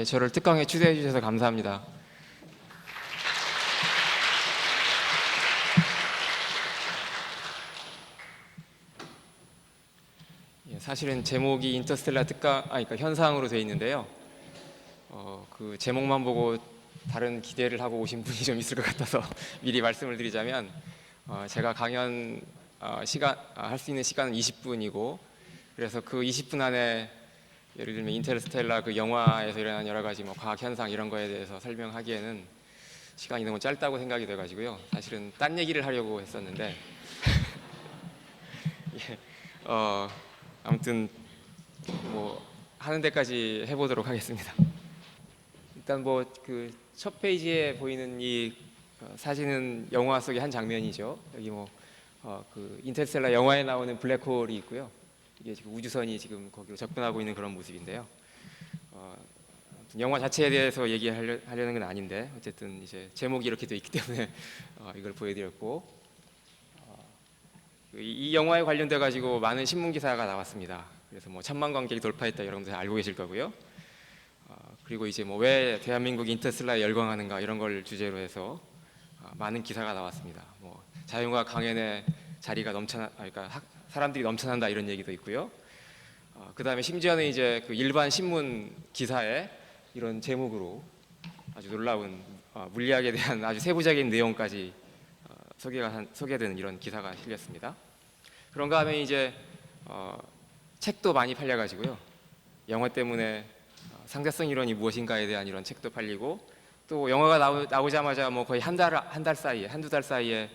예, 저를 특강에 초대해 주셔서 감사합니다. 예, 사실은 제목이 인터스텔라 특강, 그러니까 현상으로 되어 있는데요. 그 제목만 보고 다른 기대를 하고 오신 분이 좀 있을 것 같아서 미리 말씀을 드리자면, 제가 강연 시간 할 수 있는 시간은 20분이고, 그래서 그 20분 안에 예를 들면 인터스텔라 그 영화에서 일어난 여러 가지 뭐 과학 현상 이런 거에 대해서 설명하기에는 시간이 너무 짧다고 생각이 돼가지고요. 사실은 딴 얘기를 하려고 했었는데 예, 아무튼 뭐 하는 데까지 해보도록 하겠습니다. 일단 뭐 그 첫 페이지에 보이는 이 사진은 영화 속의 한 장면이죠. 여기 뭐 그 인터스텔라 영화에 나오는 블랙홀이 있고요. 이게 지금 우주선이 지금 거기로 접근하고 있는 그런 모습인데요. 영화 자체에 대해서 얘기하려는 건 아닌데 어쨌든 이제 제목이 이렇게 되어 있기 때문에 이걸 보여드렸고, 이 영화에 관련돼 가지고 많은 신문 기사가 나왔습니다. 그래서 뭐 1,000만 관객이 돌파했다 이런 거 알고 계실 거고요. 그리고 이제 뭐 왜 대한민국이 인터스텔라에 열광하는가 이런 걸 주제로 해서 많은 기사가 나왔습니다. 뭐 자연과 강연의 자리가 그러니까 사람들이 넘쳐난다 이런 얘기도 있고요. 그 다음에 심지어는 이제 그 일반 신문 기사에 이런 제목으로 아주 놀라운 물리학에 대한 아주 세부적인 내용까지 소개되는 이런 기사가 실렸습니다. 그런가 하면 이제 책도 많이 팔려가지고요. 영화 때문에 상대성 이론이 무엇인가에 대한 이런 책도 팔리고, 또 영화가 나오자마자 뭐 거의 한두 달 사이에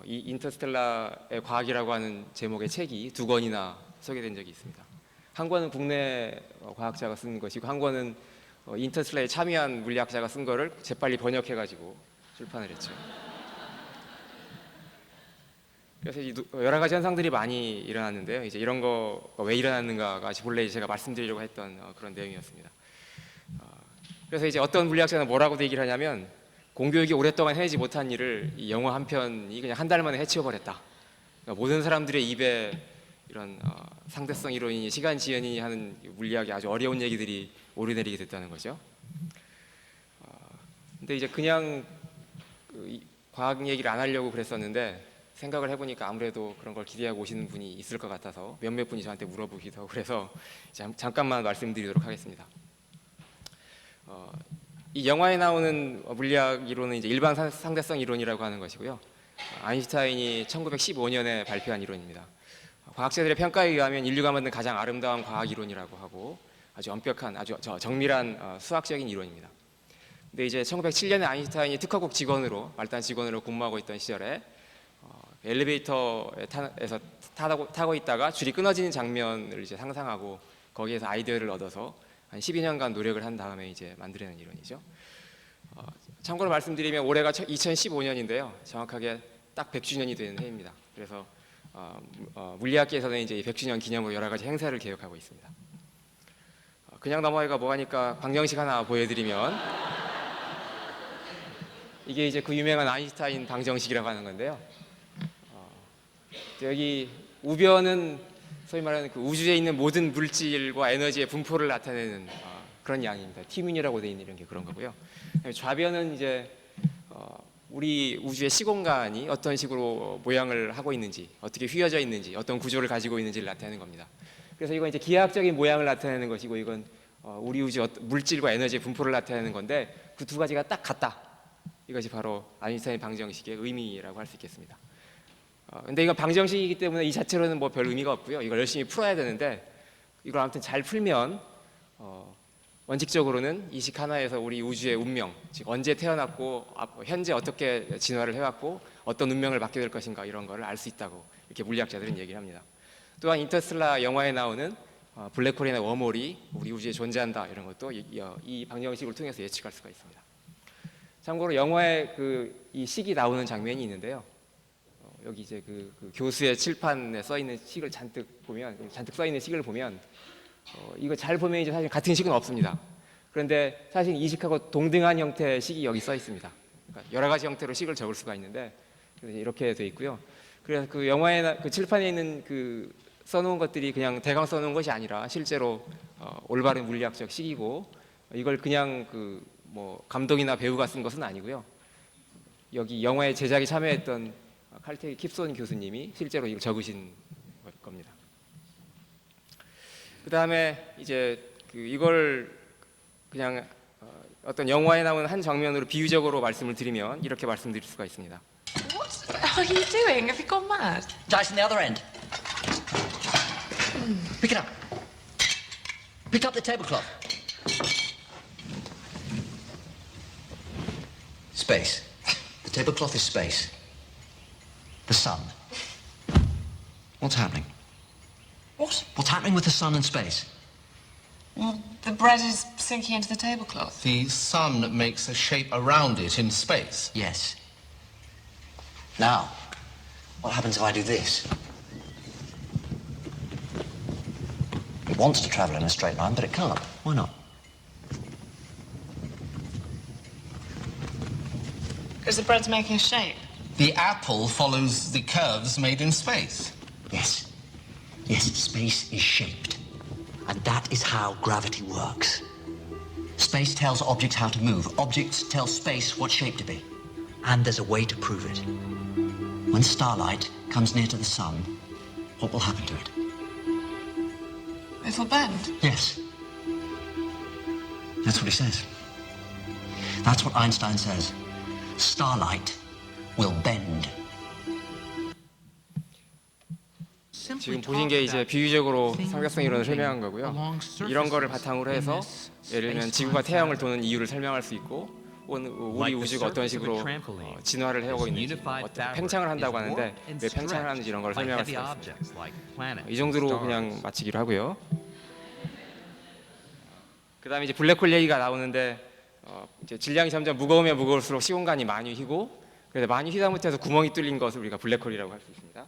이 인터스텔라의 과학이라고 하는 제목의 책이 2권이나 소개된 적이 있습니다. 한 권은 국내 과학자가 쓴 것이고, 한 권은 인터스텔라에 참여한 물리학자가 쓴 거를 재빨리 번역해가지고 출판을 했죠. 그래서 여러 가지 현상들이 많이 일어났는데요. 이제 이런 거 왜 일어났는가가 본래 제가 말씀드리려고 했던 그런 내용이었습니다. 그래서 이제 어떤 물리학자는 뭐라고 얘기를 하냐면, 공교육이 오랫동안 해내지 못한 일을 이 영화 한 편이 그냥 한 달 만에 해치워버렸다. 그러니까 모든 사람들의 입에 이런 상대성 이론이니 시간 지연이니 하는 물리학이 아주 어려운 얘기들이 오르내리게 됐다는 거죠. 근데 이제 그냥 과학 얘기를 안 하려고 그랬었는데, 생각을 해보니까 아무래도 그런 걸 기대하고 오시는 분이 있을 것 같아서 몇몇 분이 저한테 물어보기도 하고 그래서 잠깐만 말씀드리도록 하겠습니다. 이 영화에 나오는 물리학 이론은 이제 일반 상대성 이론이라고 하는 것이고요. 아인슈타인이 1915년에 발표한 이론입니다. 과학자들의 평가에 의하면 인류가 만든 가장 아름다운 과학 이론이라고 하고, 아주 엄격한, 아주 정밀한 수학적인 이론입니다. 근데 이제 1907년에 아인슈타인이 특허국 직원으로, 말단 직원으로 근무하고 있던 시절에 엘리베이터에서 타고 있다가 줄이 끊어지는 장면을 이제 상상하고 거기에서 아이디어를 얻어서 한 12년간 노력을 한 다음에 이제 만들어낸 이론이죠. 참고로 말씀드리면 올해가 2015년인데요. 정확하게 딱 100주년이 되는 해입니다. 그래서 물리학계에서는 이제 100주년 기념으로 여러 가지 행사를 계획하고 있습니다. 그냥 넘어가기가 뭐하니까 방정식 하나 보여드리면, 이게 이제 그 유명한 아인슈타인 방정식이라고 하는 건데요. 여기 우변은 소위 말하는 그 우주에 있는 모든 물질과 에너지의 분포를 나타내는 그런 양입니다. T문이라고 되어 있는 이런 게 그런 거고요. 좌변은 이제 우리 우주의 시공간이 어떤 식으로 모양을 하고 있는지, 어떻게 휘어져 있는지, 어떤 구조를 가지고 있는지를 나타내는 겁니다. 그래서 이건 이제 기하학적인 모양을 나타내는 것이고, 이건 우리 우주 물질과 에너지의 분포를 나타내는 건데, 그 두 가지가 딱 같다. 이것이 바로 아인슈타인 방정식의 의미라고 할 수 있겠습니다. 근데 이건 방정식이기 때문에 이 자체로는 뭐 별 의미가 없고요. 이걸 열심히 풀어야 되는데, 이걸 아무튼 잘 풀면 원칙적으로는 이 식 하나에서 우리 우주의 운명, 즉 언제 태어났고 현재 어떻게 진화를 해왔고 어떤 운명을 받게 될 것인가 이런 거를 알 수 있다고 이렇게 물리학자들은 얘기를 합니다. 또한 인터스텔라 영화에 나오는 블랙홀이나 웜홀이 우리 우주에 존재한다 이런 것도 이 방정식을 통해서 예측할 수가 있습니다. 참고로 영화에 이 식이 나오는 장면이 있는데요. 여기 이제 그 교수의 칠판에 써 있는 식을 잔뜩 써 있는 식을 보면 이거 잘 보면 이제 사실 같은 식은 없습니다. 그런데 사실 이 식하고 동등한 형태의 식이 여기 써 있습니다. 그러니까 여러 가지 형태로 식을 적을 수가 있는데 이렇게 돼 있고요. 그래서 그 영화에 그 칠판에 있는 그 써놓은 것들이 그냥 대강 써놓은 것이 아니라 실제로 올바른 물리학적 식이고, 이걸 그냥 그 뭐 감독이나 배우가 쓴 것은 아니고요. 여기 영화의 제작에 참여했던 칼텍의 킵손 교수님이 실제로 이걸 적으신 겁니다. 그 다음에 이제 이걸 그냥 어떤 영화에 나오는 한 장면으로 비유적으로 말씀을 드리면 이렇게 말씀드릴 수가 있습니다. What are you doing? Have you gone mad? Dice in the other end. Pick it up. Pick up the tablecloth. Space. The tablecloth is space. The sun. What's happening? What? What's happening with the sun and space? Well, the bread is sinking into the tablecloth. The sun makes a shape around it in space. Yes. Now, what happens if I do this? It wants to travel in a straight line, but it can't. Why not? Because the bread's making a shape. The apple follows the curves made in space. Yes. Yes, space is shaped. And that is how gravity works. Space tells objects how to move. Objects tell space what shape to be. And there's a way to prove it. When starlight comes near to the sun, what will happen to it? It'll bend. Yes. That's what he says. That's what Einstein says. Starlight will bend. 지금 보신 게 이제 비유적으로 삼각성 이론을 설명한 거고요. 이런 거를 바탕으로 해서 예를 들면 지구가 태양을 도는 이유를 설명할 수 있고 우리 우주가 어떤 식으로 진화를 해오고 있는지 어떤 팽창을 한다고 하는데 왜 팽창을 하는지 이런 걸 설명할 수가 있습니다. 이 정도로 그냥 마치기로 하고요. 그 다음에 이제 블랙홀 얘기가 나오는데 이제 질량이 점점 무거우면 무거울수록 시공간이 많이 휘고 그래서 많이 휘다 못해서 구멍이 뚫린 것을 우리가 블랙홀이라고 할 수 있습니다.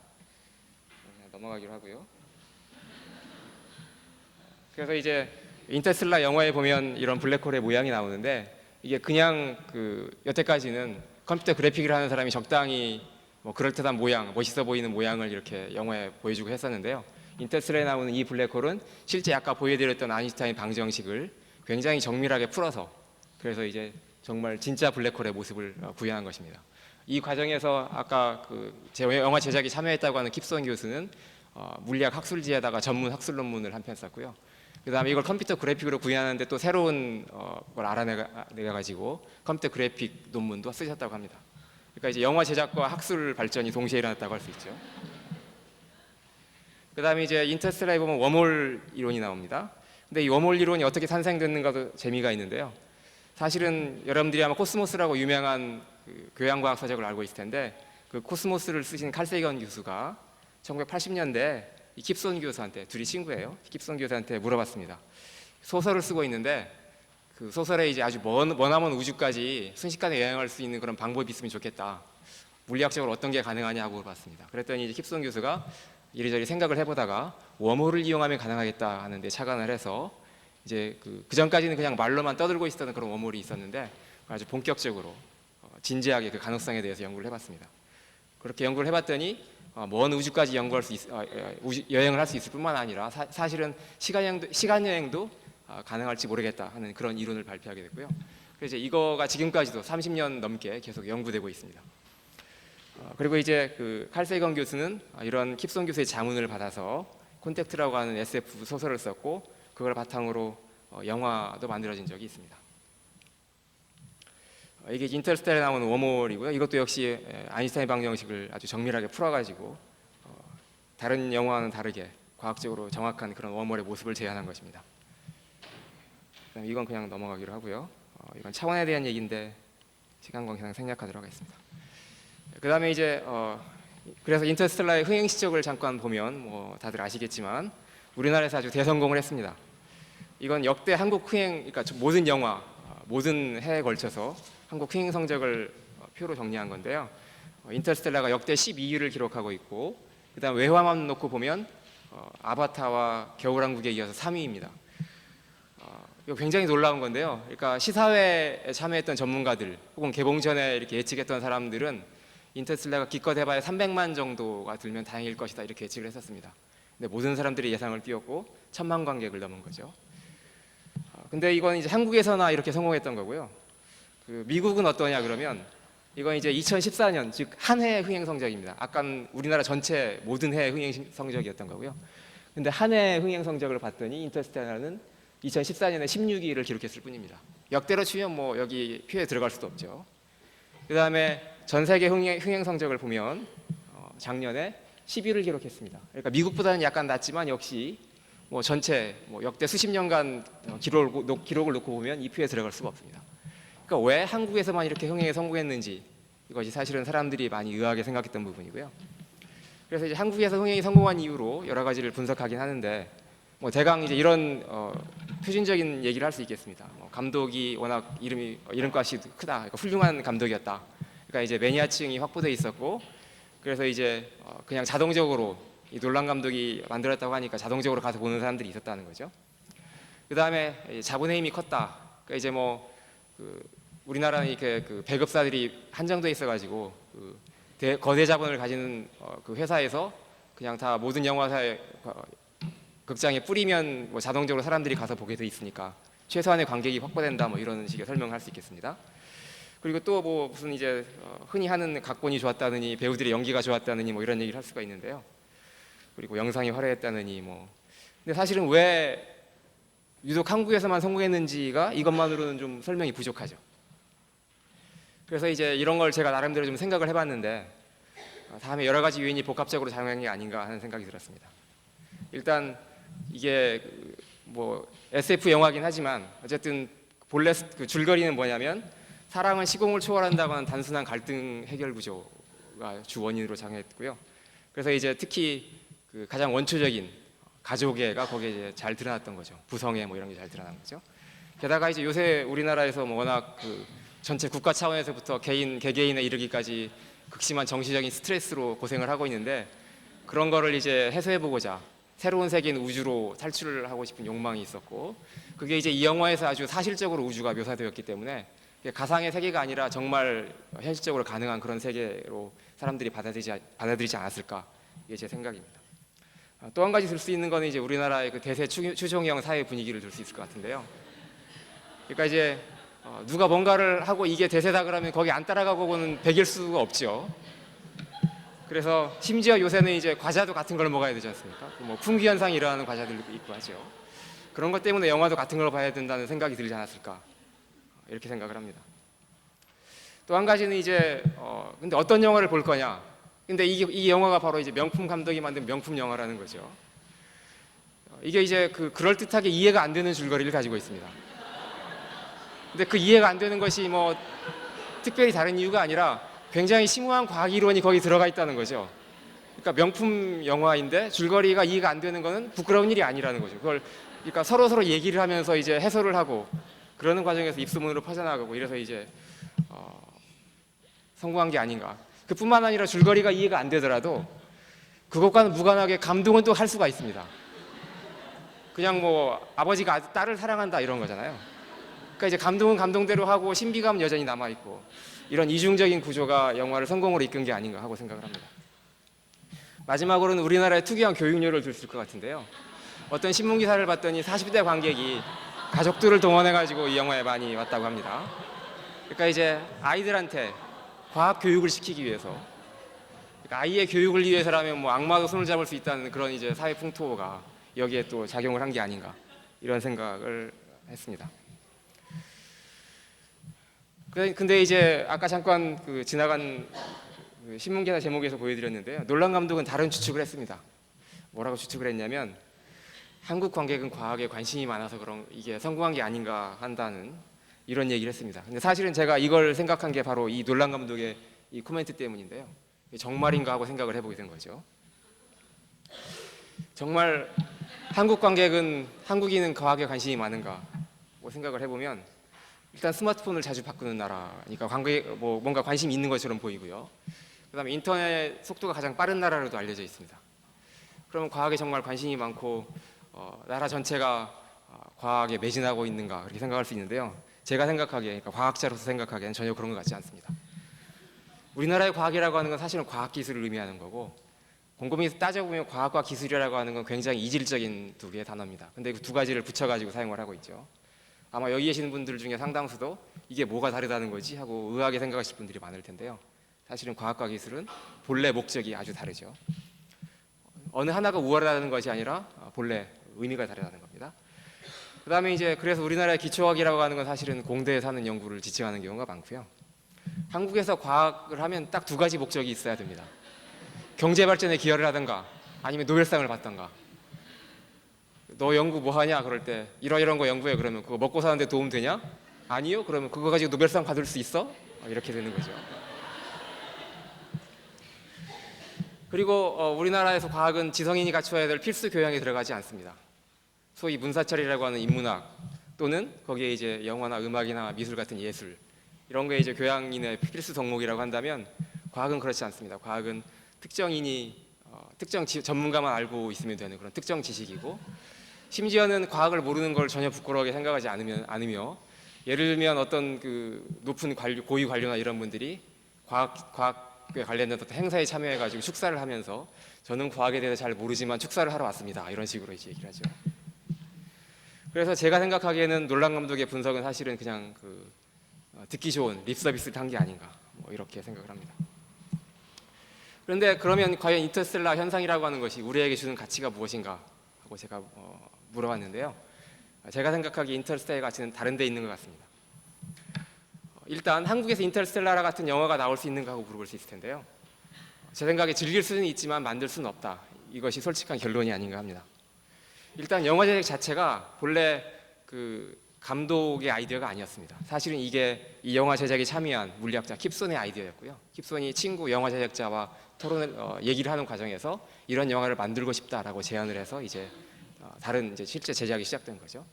그냥 넘어가기로 하고요. 그래서 이제 인터스텔라 영화에 보면 이런 블랙홀의 모양이 나오는데 이게 그냥 여태까지는 컴퓨터 그래픽을 하는 사람이 적당히 뭐 그럴듯한 모양, 멋있어 보이는 모양을 이렇게 영화에 보여주고 했었는데요. 인터스텔라에 나오는 이 블랙홀은 실제 아까 보여드렸던 아인슈타인 방정식을 굉장히 정밀하게 풀어서 그래서 이제 정말 진짜 블랙홀의 모습을 구현한 것입니다. 이 과정에서 아까 제 영화 제작에 참여했다고 하는 킵손 교수는 물리학 학술지에다가 전문 학술 논문을 한 편 썼고요. 그 다음에 이걸 컴퓨터 그래픽으로 구현하는데 또 새로운 걸 알아내가지고 컴퓨터 그래픽 논문도 쓰셨다고 합니다. 그러니까 이제 영화 제작과 학술 발전이 동시에 일어났다고 할 수 있죠. 그 다음에 이제 인터스텔라에 보면 웜홀 이론이 나옵니다. 근데 이 웜홀 이론이 어떻게 탄생됐는가도 재미가 있는데요. 사실은 여러분들이 아마 코스모스라고 유명한 교양과학 서적을 알고 있을 텐데 그 코스모스를 쓰신 칼 세이건 교수가 1980년대 이 킵손 교수한테 둘이 친구예요. 킵손 교수한테 물어봤습니다. 소설을 쓰고 있는데 그 소설에 이제 아주 머나먼 우주까지 순식간에 여행할 수 있는 그런 방법이 있으면 좋겠다. 물리학적으로 어떤 게 가능하냐고 물어봤습니다. 그랬더니 이제 킵손 교수가 이리저리 생각을 해보다가 웜홀을 이용하면 가능하겠다 하는데 착안을 해서 이제 그 전까지는 그냥 말로만 떠들고 있었던 그런 웜홀이 있었는데 아주 본격적으로 진지하게 그 가능성에 대해서 연구를 해봤습니다. 그렇게 연구를 해봤더니 먼 우주까지 연구할 수 여행을 할 수 있을 뿐만 아니라 사실은 시간 여행도 가능할지 모르겠다 하는 그런 이론을 발표하게 됐고요. 그래서 이제 이거가 지금까지도 30년 넘게 계속 연구되고 있습니다. 그리고 이제 칼 세이건 교수는 이런 킵손 교수의 자문을 받아서 콘택트라고 하는 SF 소설을 썼고 그걸 바탕으로 영화도 만들어진 적이 있습니다. 이게 인터스텔라에 나오는 웜홀이고요. 이것도 역시 아인슈타인 방정식을 아주 정밀하게 풀어가지고 다른 영화와는 다르게 과학적으로 정확한 그런 웜홀의 모습을 재현한 것입니다. 그다음에 이건 그냥 넘어가기로 하고요. 이건 차원에 대한 얘기인데 시간 관계상 생략하도록 하겠습니다. 그다음에 이제 그래서 인터스텔라의 흥행 시적을 잠깐 보면 뭐 다들 아시겠지만 우리나라에서 아주 대성공을 했습니다. 이건 역대 한국 흥행, 그러니까 모든 영화, 모든 해에 걸쳐서 한국 흥행 성적을 표로 정리한 건데요. 인터스텔라가 역대 12위를 기록하고 있고, 그다음 외화만 놓고 보면 아바타와 겨울왕국에 이어서 3위입니다. 이거 굉장히 놀라운 건데요. 그러니까 시사회에 참여했던 전문가들 혹은 개봉 전에 이렇게 예측했던 사람들은 인터스텔라가 기껏 해봐야 300만 정도가 들면 다행일 것이다 이렇게 예측을 했었습니다. 근데 모든 사람들이 예상을 띄웠고 1000만 관객을 넘은 거죠. 근데 이건 이제 한국에서나 이렇게 성공했던 거고요. 그 미국은 어떠냐 그러면 이건 이제 2014년 즉 한 해 흥행 성적입니다. 아까 우리나라 전체 모든 해 흥행 성적이었던 거고요. 근데 한 해 흥행 성적을 봤더니 인터스텔라는 2014년에 16위를 기록했을 뿐입니다. 역대로 치면 뭐 여기 표에 들어갈 수도 없죠. 그다음에 전 세계 흥행 성적을 보면 작년에 10위를 기록했습니다. 그러니까 미국보다는 약간 낮지만 역시 뭐 전체 뭐 역대 수십 년간 기록을 놓고 보면 이 표에 들어갈 수가 없습니다. 그러니까 왜 한국에서만 이렇게 흥행에 성공했는지 이것이 사실은 사람들이 많이 의아하게 생각했던 부분이고요. 그래서 이제 한국에서 흥행이 성공한 이유로 여러 가지를 분석하긴 하는데 뭐 대강 이제 이런 표준적인 얘기를 할 수 있겠습니다. 뭐 감독이 워낙 이름값이 크다, 그러니까 훌륭한 감독이었다. 그러니까 이제 매니아층이 확보돼 있었고, 그래서 이제 그냥 자동적으로 이 놀란 감독이 만들었다고 하니까 자동적으로 가서 보는 사람들이 있었다는 거죠. 그 다음에 자본의 힘이 컸다. 그러니까 이제 뭐 우리나라는 이렇게 그 배급사들이 한정돼 있어가지고 거대 자본을 가지는 그 회사에서 그냥 다 모든 영화사의 극장에 뿌리면 뭐 자동적으로 사람들이 가서 보게 돼 있으니까 최소한의 관객이 확보된다, 뭐 이런 식의 설명을 할 수 있겠습니다. 그리고 또 뭐 무슨 이제 흔히 하는 각본이 좋았다느니 배우들의 연기가 좋았다느니 뭐 이런 얘기를 할 수가 있는데요. 그리고 영상이 화려했다느니 뭐. 근데 사실은 왜 유독 한국에서만 성공했는지가 이것만으로는 좀 설명이 부족하죠. 그래서 이제 이런 걸 제가 나름대로 좀 생각을 해봤는데 다음에 여러 가지 요인이 복합적으로 작용한 게 아닌가 하는 생각이 들었습니다. 일단 이게 뭐 SF 영화긴 하지만 어쨌든 본래 그 줄거리는 뭐냐면 사랑은 시공을 초월한다고 하는 단순한 갈등 해결 구조가 주 원인으로 작용했고요. 그래서 이제 특히 그 가장 원초적인 가족애가 거기에 이제 잘 드러났던 거죠. 부성애 뭐 이런 게 잘 드러난 거죠. 게다가 이제 요새 우리나라에서 뭐 워낙 그 전체 국가 차원에서부터 개개인에 이르기까지 극심한 정신적인 스트레스로 고생을 하고 있는데 그런 거를 이제 해소해보고자 새로운 세계인 우주로 탈출을 하고 싶은 욕망이 있었고, 그게 이제 이 영화에서 아주 사실적으로 우주가 묘사되었기 때문에 가상의 세계가 아니라 정말 현실적으로 가능한 그런 세계로 사람들이 받아들이지 않았을까, 이게 제 생각입니다. 또 한 가지 들 수 있는 거는 이제 우리나라의 그 대세 추종형 사회 분위기를 들 수 있을 것 같은데요. 그러니까 이제 누가 뭔가를 하고 이게 대세다 그러면 거기 안 따라가고는 배길 수가 없죠. 그래서 심지어 요새는 이제 과자도 같은 걸 먹어야 되지 않습니까? 뭐 풍기 현상이 일어나는 과자들도 있고 하죠. 그런 것 때문에 영화도 같은 걸 봐야 된다는 생각이 들지 않았을까, 이렇게 생각을 합니다. 또 한 가지는 이제 근데 어떤 영화를 볼 거냐. 근데 이 영화가 바로 이제 명품 감독이 만든 명품 영화라는 거죠. 이게 이제 그럴 듯하게 이해가 안 되는 줄거리를 가지고 있습니다. 근데 그 이해가 안 되는 것이 뭐 특별히 다른 이유가 아니라 굉장히 심오한 과학 이론이 거기 들어가 있다는 거죠. 그러니까 명품 영화인데 줄거리가 이해가 안 되는 거는 부끄러운 일이 아니라는 거죠. 그걸 그러니까 서로 얘기를 하면서 이제 해소를 하고 그러는 과정에서 입소문으로 퍼져나가고 이래서 이제 성공한 게 아닌가. 그뿐만 아니라 줄거리가 이해가 안 되더라도 그것과는 무관하게 감동은 또 할 수가 있습니다. 그냥 뭐 아버지가 딸을 사랑한다 이런 거잖아요. 그러니까 이제 감동은 감동대로 하고 신비감은 여전히 남아 있고 이런 이중적인 구조가 영화를 성공으로 이끈 게 아닌가 하고 생각을 합니다. 마지막으로는 우리나라의 특이한 교육료를 들 수 있을 것 같은데요. 어떤 신문 기사를 봤더니 40대 관객이 가족들을 동원해가지고 이 영화에 많이 왔다고 합니다. 그러니까 이제 아이들한테 과학 교육을 시키기 위해서, 그러니까 아이의 교육을 위해서라면 뭐 악마도 손을 잡을 수 있다는 그런 이제 사회 풍토가 여기에 또 작용을 한 게 아닌가, 이런 생각을 했습니다. 근데 이제 아까 잠깐 지나간 신문 기사 제목에서 보여드렸는데요. 놀란 감독은 다른 추측을 했습니다. 뭐라고 추측을 했냐면 한국 관객은 과학에 관심이 많아서 이게 성공한 게 아닌가 한다는 이런 얘기를 했습니다. 근데 사실은 제가 이걸 생각한 게 바로 이 놀란 감독의 이 코멘트 때문인데요. 정말인가 하고 생각을 해보게 된 거죠. 정말 한국인은 과학에 관심이 많은가 뭐 생각을 해보면 일단 스마트폰을 자주 바꾸는 나라니까 뭔가 관심이 있는 것처럼 보이고요. 그다음에 인터넷 속도가 가장 빠른 나라로도 알려져 있습니다. 그러면 과학에 정말 관심이 많고 나라 전체가 과학에 매진하고 있는가 그렇게 생각할 수 있는데요. 제가 생각하기에, 그러니까 과학자로서 생각하기에는 전혀 그런 것 같지 않습니다. 우리나라의 과학이라고 하는 건 사실은 과학기술을 의미하는 거고, 곰곰이 따져보면 과학과 기술이라고 하는 건 굉장히 이질적인 두 개의 단어입니다. 근데 그 두 가지를 붙여가지고 사용을 하고 있죠. 아마 여기 계시는 분들 중에 상당수도 이게 뭐가 다르다는 거지 하고 의아하게 생각하실 분들이 많을 텐데요. 사실은 과학과 기술은 본래 목적이 아주 다르죠. 어느 하나가 우월하다는 것이 아니라 본래 의미가 다르다는 겁니다. 그 다음에 이제 그래서 우리나라의 기초과학이라고 하는 건 사실은 공대에서 하는 연구를 지칭하는 경우가 많고요. 한국에서 과학을 하면 딱 두 가지 목적이 있어야 됩니다. 경제 발전에 기여를 하든가 아니면 노벨상을 받든가. 너 연구 뭐 하냐? 그럴 때 이런 거 연구해. 그러면 그거 먹고 사는데 도움 되냐? 아니요. 그러면 그거 가지고 노벨상 받을 수 있어? 이렇게 되는 거죠. 그리고 우리나라에서 과학은 지성인이 갖춰야 될 필수 교양에 들어가지 않습니다. 소위 문사철이라고 하는 인문학 또는 거기에 이제 영화나 음악이나 미술 같은 예술 이런 게 이제 교양인의 필수 덕목이라고 한다면 과학은 그렇지 않습니다. 과학은 특정인이 전문가만 알고 있으면 되는 그런 특정 지식이고 심지어는 과학을 모르는 걸 전혀 부끄러워하게 생각하지 않으며 예를 들면 어떤 그 높은 고위 관료나 이런 분들이 과학에 관련된 어떤 행사에 참여해가지고 축사를 하면서 저는 과학에 대해서 잘 모르지만 축사를 하러 왔습니다. 이런 식으로 이제 얘기를 하죠. 그래서 제가 생각하기에는 놀란 감독의 분석은 사실은 그냥 듣기 좋은 립 서비스를 한 게 아닌가 뭐 이렇게 생각을 합니다. 그런데 그러면 과연 인터스텔라 현상이라고 하는 것이 우리에게 주는 가치가 무엇인가 하고 제가 물어봤는데요. 제가 생각하기에 인터스텔라의 가치는 다른 데 있는 것 같습니다. 일단 한국에서 인터스텔라 같은 영화가 나올 수 있는가 하고 물어볼 수 있을 텐데요. 제 생각에 즐길 수는 있지만 만들 수는 없다. 이것이 솔직한 결론이 아닌가 합니다. 일단 영화 제작 자체가 본래 그 감독의 아이디어가 아니었습니다. 사실은 이게 이 영화 제작에 참여한 물리학자 킵손의 아이디어였고요. 킵손이 친구 영화 제작자와 얘기를 하는 과정에서 이런 영화를 만들고 싶다라고 제안을 해서 이제 다른 이제 실제 제작이 시작된 거죠.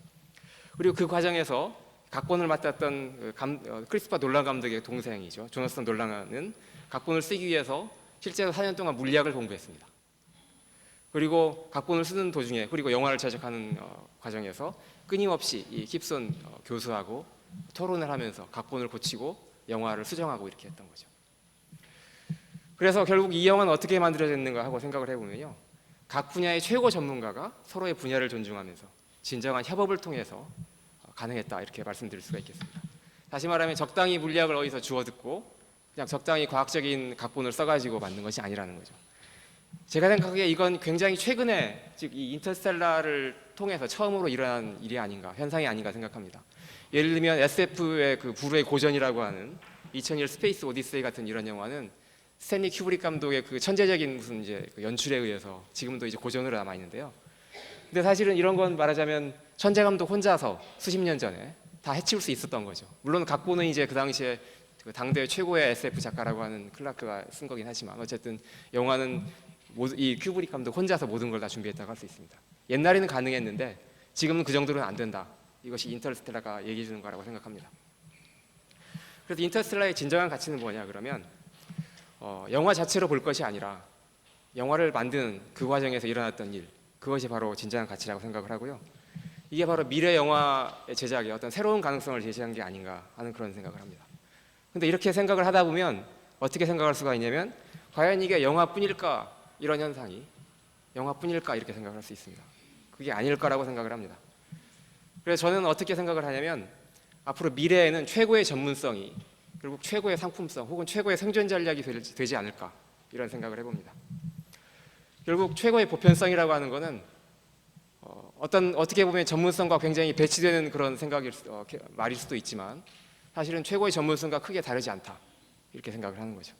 그리고 그 과정에서 각본을 맡았던 크리스토퍼 놀란 감독의 동생이죠. 조나선 놀란은 각본을 쓰기 위해서 실제로 4년 동안 물리학을 공부했습니다. 그리고 각본을 쓰는 도중에 그리고 영화를 제작하는 과정에서 끊임없이 이 킵손 교수하고 토론을 하면서 각본을 고치고 영화를 수정하고 이렇게 했던 거죠. 그래서 결국 이 영화는 어떻게 만들어졌는가 하고 생각을 해보면요. 각 분야의 최고 전문가가 서로의 분야를 존중하면서 진정한 협업을 통해서 가능했다 이렇게 말씀드릴 수가 있겠습니다. 다시 말하면 적당히 물리학을 어디서 주워 듣고 그냥 적당히 과학적인 각본을 써가지고 만든 것이 아니라는 거죠. 제가 생각하기에 이건 굉장히 최근에 즉 이 인터스텔라를 통해서 처음으로 일어난 일이 아닌가 현상이 아닌가 생각합니다. 예를 들면 SF의 그 불후의 고전이라고 하는 2001 스페이스 오디세이 같은 이런 영화는 스탠리 큐브릭 감독의 그 천재적인 무슨 이제 그 연출에 의해서 지금도 이제 고전으로 남아 있는데요. 근데 사실은 이런 건 말하자면 천재 감독 혼자서 수십 년 전에 다 해치울 수 있었던 거죠. 물론 각본은 이제 그 당시에 그 당대 최고의 SF 작가라고 하는 클라크가 쓴 거긴 하지만 어쨌든 영화는 이 큐브릭 감독 혼자서 모든 걸 다 준비했다고 할 수 있습니다. 옛날에는 가능했는데 지금은 그 정도로는 안 된다. 이것이 인터스텔라가 얘기해 주는 거라고 생각합니다. 그래서 인터스텔라의 진정한 가치는 뭐냐 그러면 영화 자체로 볼 것이 아니라 영화를 만드는 그 과정에서 일어났던 일 그것이 바로 진정한 가치라고 생각을 하고요. 이게 바로 미래 영화의 제작에 어떤 새로운 가능성을 제시한 게 아닌가 하는 그런 생각을 합니다. 근데 이렇게 생각을 하다 보면 어떻게 생각할 수가 있냐면 과연 이게 영화뿐일까 이런 현상이 영화뿐일까 이렇게 생각을 할 수 있습니다. 그게 아닐 거라고 생각을 합니다. 그래서 저는 어떻게 생각을 하냐면 앞으로 미래에는 최고의 전문성이 결국 최고의 상품성 혹은 최고의 생존 전략이 되지 않을까 이런 생각을 해봅니다. 결국 최고의 보편성이라고 하는 것은 어떻게 보면 전문성과 굉장히 배치되는 그런 말일 수도 있지만 사실은 최고의 전문성과 크게 다르지 않다 이렇게 생각을 하는 거죠.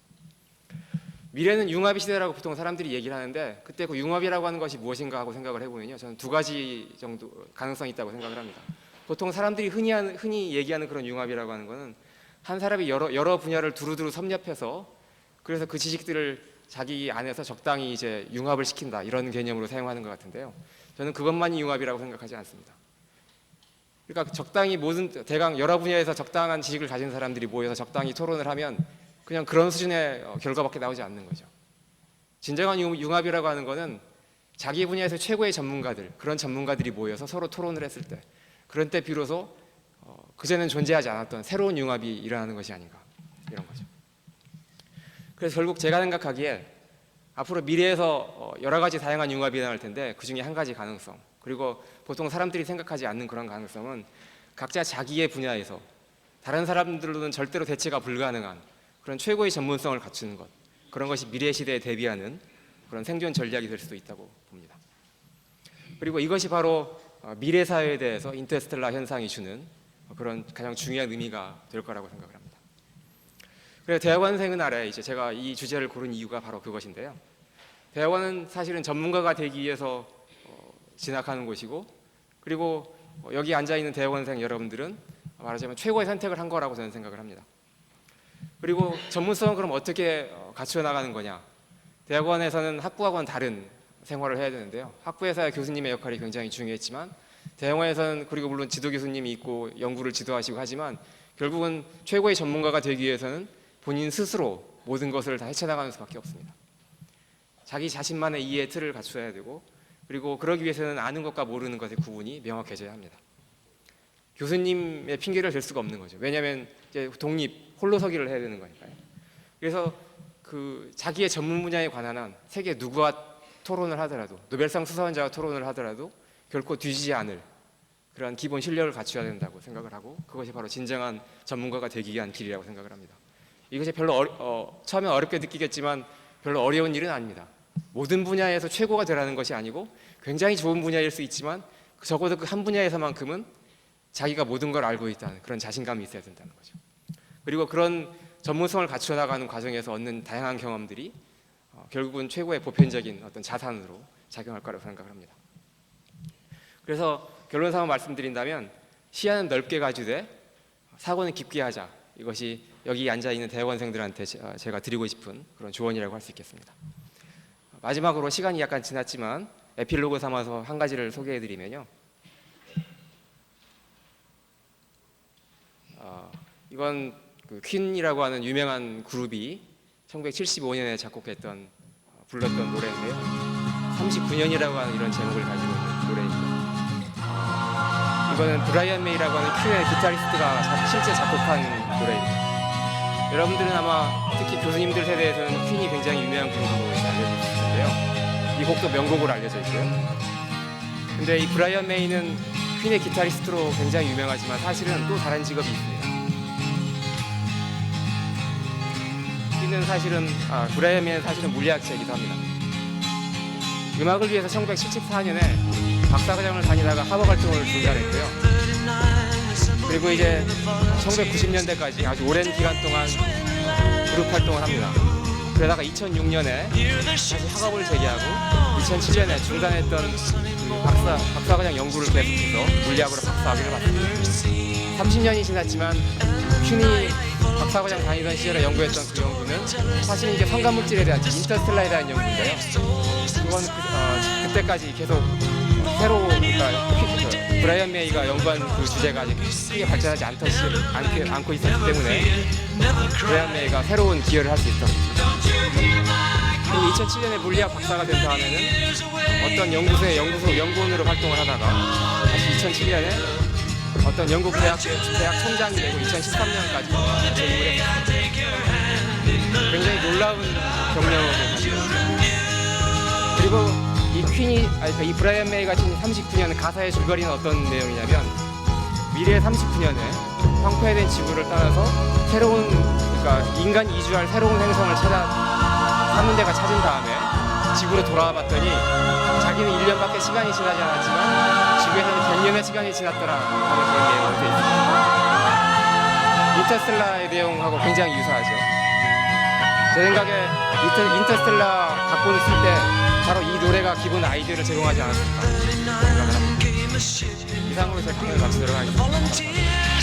미래는 융합의 시대라고 보통 사람들이 얘기를 하는데 그때 그 융합이라고 하는 것이 무엇인가 하고 생각을 해보면요. 저는 두 가지 정도 가능성이 있다고 생각을 합니다. 보통 사람들이 흔히 얘기하는 그런 융합이라고 하는 것은 한 사람이 여러 분야를 두루두루 섭렵해서 그래서 그 지식들을 자기 안에서 적당히 이제 융합을 시킨다 이런 개념으로 사용하는 것 같은데요. 저는 그것만이 융합이라고 생각하지 않습니다. 그러니까 적당히 대강 여러 분야에서 적당한 지식을 가진 사람들이 모여서 적당히 토론을 하면 그냥 그런 수준의 결과밖에 나오지 않는 거죠. 진정한 융합이라고 하는 것은 자기 분야에서 최고의 전문가들, 그런 전문가들이 모여서 서로 토론을 했을 때 그런 때 비로소 그전에는 존재하지 않았던 새로운 융합이 일어나는 것이 아닌가 이런 거죠. 그래서 결국 제가 생각하기에 앞으로 미래에서 여러 가지 다양한 융합이 일어날 텐데 그 중에 한 가지 가능성 그리고 보통 사람들이 생각하지 않는 그런 가능성은 각자 자기의 분야에서 다른 사람들로는 절대로 대체가 불가능한 그런 최고의 전문성을 갖추는 것, 그런 것이 미래 시대에 대비하는 그런 생존 전략이 될 수도 있다고 봅니다. 그리고 이것이 바로 미래 사회에 대해서 인터스텔라 현상이 주는 그런 가장 중요한 의미가 될 거라고 생각을 합니다. 그래서 대학원생은 아래 이제 제가 이 주제를 고른 이유가 바로 그것인데요. 대학원은 사실은 전문가가 되기 위해서 진학하는 곳이고, 그리고 여기 앉아 있는 대학원생 여러분들은 말하자면 최고의 선택을 한 거라고 저는 생각을 합니다. 그리고 전문성은 그럼 어떻게 갖추어 나가는 거냐? 대학원에서는 학부하고는 다른 생활을 해야 되는데요. 학부에서의 교수님의 역할이 굉장히 중요했지만, 대학원에서는 그리고 물론 지도 교수님이 있고 연구를 지도하시고 하지만 결국은 최고의 전문가가 되기 위해서는 본인 스스로 모든 것을 다 헤쳐나가는 수밖에 없습니다. 자기 자신만의 이해의 틀을 갖춰야 되고, 그리고 그러기 위해서는 아는 것과 모르는 것의 구분이 명확해져야 합니다. 교수님의 핑계를 댈 수가 없는 거죠. 왜냐하면 이제 독립, 홀로서기를 해야 되는 거니까요. 그래서 그 자기의 전문 분야에 관한 한 세계 누구와 토론을 하더라도, 노벨상 수상자와 토론을 하더라도 결코 뒤지지 않을 그런 기본 실력을 갖춰야 된다고 생각을 하고, 그것이 바로 진정한 전문가가 되기 위한 길이라고 생각을 합니다. 이것이 별로 처음에 어렵게 느끼겠지만 별로 어려운 일은 아닙니다. 모든 분야에서 최고가 되라는 것이 아니고 굉장히 좋은 분야일 수 있지만 적어도 그 한 분야에서만큼은 자기가 모든 걸 알고 있다는 그런 자신감이 있어야 된다는 거죠. 그리고 그런 전문성을 갖춰 나가는 과정에서 얻는 다양한 경험들이 결국은 최고의 보편적인 어떤 자산으로 작용할 거라고 생각을 합니다. 그래서 결론상으로 말씀드린다면 시야는 넓게 가지되 사고는 깊게 하자. 이것이 여기 앉아 있는 대학원생들한테 제가 드리고 싶은 그런 조언이라고 할 수 있겠습니다. 마지막으로 시간이 약간 지났지만 에필로그 삼아서 한 가지를 소개해드리면요. 이건 그 퀸이라고 하는 유명한 그룹이 1975년에 작곡했던 불렀던 노래인데요. 39년이라고 하는 이런 제목을 가지고 있는 노래입니다. 이거는 브라이언 메이라고 하는 퀸의 기타리스트가 실제 작곡한 노래입니다. 여러분들은 아마 특히 교수님들 세대에서는 퀸이 굉장히 유명한 그룹으로 알려져 있을 텐데요. 이 곡도 명곡으로 알려져 있고요. 근데 이 브라이언 메이는 퀸의 기타리스트로 굉장히 유명하지만 사실은 또 다른 직업이 있습니다. 퀸은 사실은 브라이언 메이는 사실은 물리학자이기도 합니다. 음악을 위해서 1974년에 박사과정을 다니다가 학업 활동을 중단했고요. 그리고 이제 1990년대까지 아주 오랜 기간 동안 그룹 활동을 합니다. 그러다가 2006년에 다시 학업을 재개하고 2007년에 중단했던 그 박사과정 연구를 계속해서 물리학으로 박사학위를 받습니다. 30년이 지났지만 퀸이 박사과정 다니던 시절에 연구했던 그 연구는 사실 이게 성간물질에 대한 인터스텔라에 대한 연구인데요. 그건 그때까지 계속 새로 브라이언 메이가 연구한 그 주제가 아직 크게 발전하지 않고 있었기 때문에 브라이언 메이가 새로운 기여를 할 수 있었습니다. 2007년에 물리학 박사가 된 다음에는 어떤 연구소의 연구원으로 활동을 하다가 다시 2007년에 어떤 영국 대학 총장이 되고 2013년까지 재임을 했습니다. 굉장히 놀라운 경력을 가지고 있습니다. 그리고 이 브라이언 메이가 지금 39년 가사의 줄거리는 어떤 내용이냐면, 미래 39년에 황폐된 지구를 떠나서 새로운, 그러니까 인간 이주할 새로운 행성을 사는 데가 찾은 다음에 지구로 돌아와 봤더니 자기는 1년밖에 시간이 지나지 않았지만 지구에서는 100년의 시간이 지났더라 하는 그런 내용으로 되어 있습니다. 인터스텔라의 내용하고 굉장히 유사하죠. 제 생각에 인터스텔라 갖고 있을 때 바로 이 노래가 기본 아이디어를 제공하지 않았을까 생각을 합니다. 이상으로 제 강연을 마치도록 하겠습니다.